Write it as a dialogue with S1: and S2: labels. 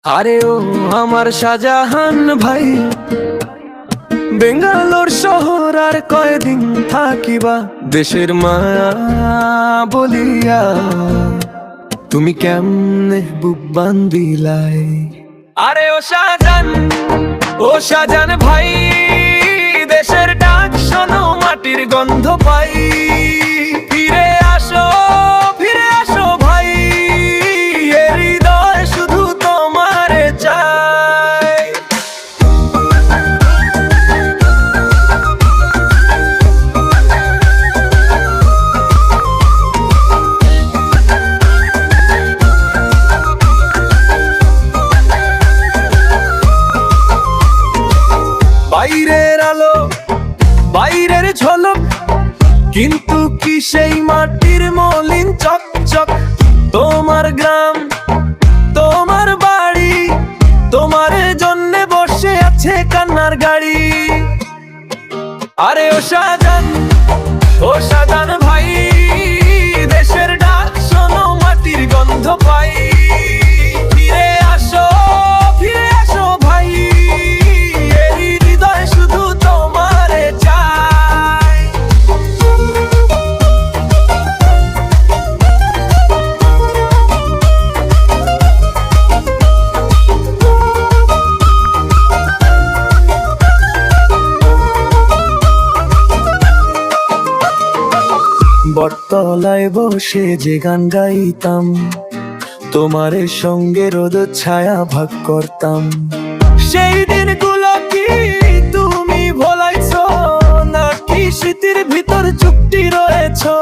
S1: আরে ও আমার শাহজাহান ভাই, বেঙ্গালোর শহর আর কয়দিন থাকিবা, দেশের মায়া বলিয়া তুমি কেমনে বুক বান্দিলাই। আরে ও শাহজাহান ভাই, দেশের ডাক শোনো, মাটির গন্ধ পাই। ফিরে আসো, ফিরে আসো ভাই, এ হৃদয় শুধু তোমারে চাই। বাইরের আলো, বাইরের ঝলক, কিন্তু কি সেই মাটির মলিন চকচক। তোমার গ্রাম, তোমার বাড়ি, তোমার জন্য বসে আছে কান্নার গাড়ি। আরে ও শাহজাহান ভাই, দেশের ডাক শোনো, মাটির গন্ধ পাই। ফিরে আসো, ফিরে আসো ভাই, এই হৃদয় শুধু তোমারে চাই। বটতলায় বসে যে গান গাইতাম, তোমারে সঙ্গে রোদ ছায়া ভাগ করতাম। সেই দিনগুলো কি তুমি ভোলাইছো, নাকি স্মৃতির ভিতর চুপটি রয়েছো?